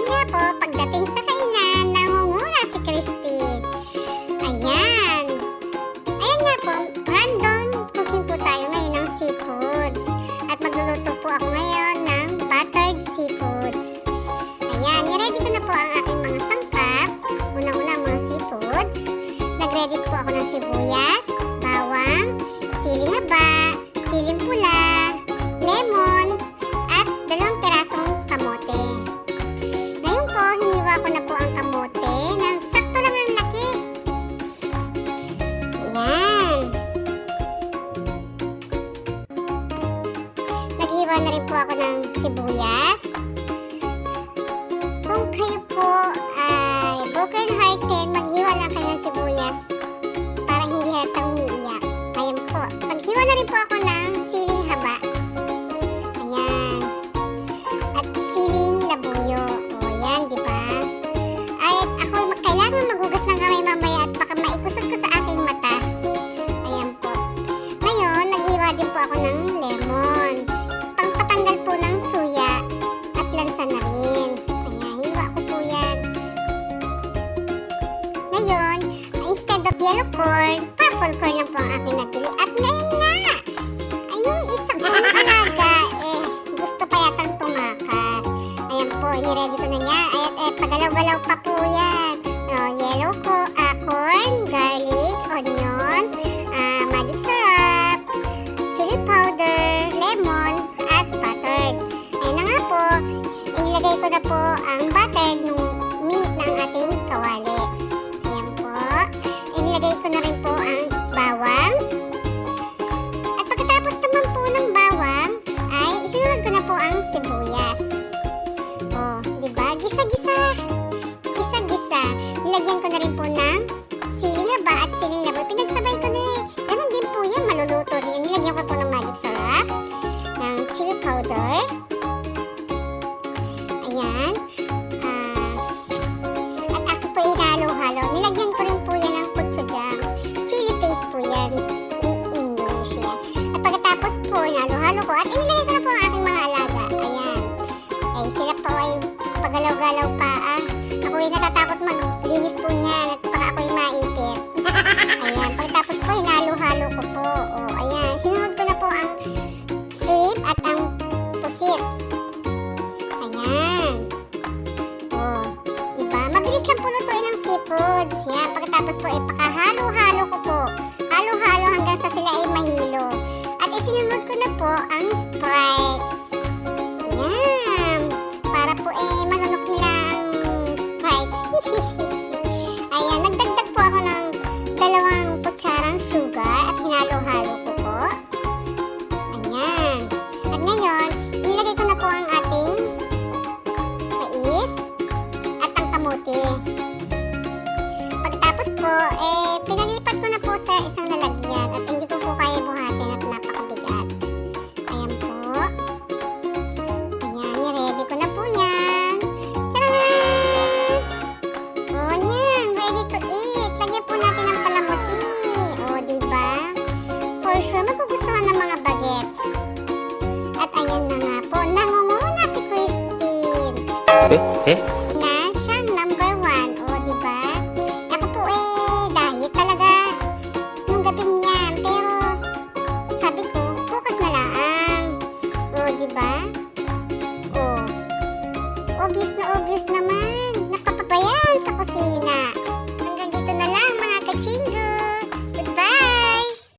nga po, pagdating sa kainan, nangunguna si Christine. Ayan. Ayan nga po, random cooking po tayo ngayon ng seafoods. At magluluto po ako ngayon ng buttered seafoods. Ayan, niready ko na po ang aking mga sangkap. Unang-una mga seafoods. Nag-ready po ako ng sibuyas, bawang, siling haba, siling pula, lemon, at 2 pirasong kamote. Ngayon po, hiniwa ko na po ang kamote ng sakto lang ang laki. Ayan. Naghiwa na rin po ako ng sibuyas. Kung kayo po ay broken-hearted, maghiwa lang kayo ng sibuyas para hindi hatang umiiyak. Ayan po. Maghiwa na rin po ako ng siling haba. Ayan. At siling labuyo. O, yan, di ba? Ay, ako kailangan magugas ng kamay mamaya at baka maikusot ko sa aking mata. Ayan po. Ngayon, naghiwa din po ako ng lemon. Pangpatanggal po ng suya at lansa na rin. Ayan, hiwa ko po yan. Ngayon, instead of yellow corn, purple corn lang po ang aking nabili. At ngayon nga, ay yung isang alaga, gusto pa yatang tumakas. Ayan po, iniready ko na niya. Pagalaw-galaw pa po yan. Yellow corn, garlic, onion, magic syrup, chili powder, lemon, at butter. Ayan na nga po, inilagay ko na po ang butter nung minute na ang ating kawali. Ayan po, inilagay ko na rin po ang bawang. At pagkatapos naman po ng bawang, ay isunod ko na po ang sibuyas. O, diba? Gisa-gisa. Gisa-gisa. Nilagyan ko na rin po ng siling haba at siling laboy. Pinagsabay ko na eh. Ganun din po yan. Maluluto din. Nilagyan ko po ng magic syrup, ng chili powder. Ayan. At ako po hinalo-halo. Nilagyan ko rin po yan ng gochujang. Chili paste po yan. In English yan. At pagkatapos po, hinalo-halo ko. At inilagay ko na po ang aking mga alaga. Ayan. Sila po ay pagalaw-galaw pa. Ako ay natatakot maglinis po niyan at baka ako'y maipit. Ayan. Pagkatapos po, hinalo-halo ko po. O, ayan. Sinunod ko na po ang shrimp at ang pusit. Ayan. O, diba? Mabilis lang po lutuin ang seafoods. Yan. Pagkatapos po, pakahalo-halo ko po. Halo-halo hanggang sa sila ay mahilo. At isinunod ko na po ang Sprite. Yan. Para po manunok nila ang Sprite. Ayan. Nagdagdag po ako ng 2 kutsarang sugar at hinalo-halo ko po. Ayan. At ngayon, nilagay ko na po ang ating mais at ang kamote. Pagkatapos po, pinalipat ko na po sa isang lalagyan at hindi ko po kaya buhatin at napakabigat. Ayan po. Ayan, niready ko na po yan. Tcharam! O, yan. Ready to eat. Lagyan po natin ang palamuti. O, diba? For sure, magugustuhan ng mga bagets. At ayan na nga po, nangunguna si Christine. Na siyang number 1. O, diba? Ako po diet talaga nung gabing yan. Pero, sabi ko, focus na lang. O, diba? O, obvious na obvious naman.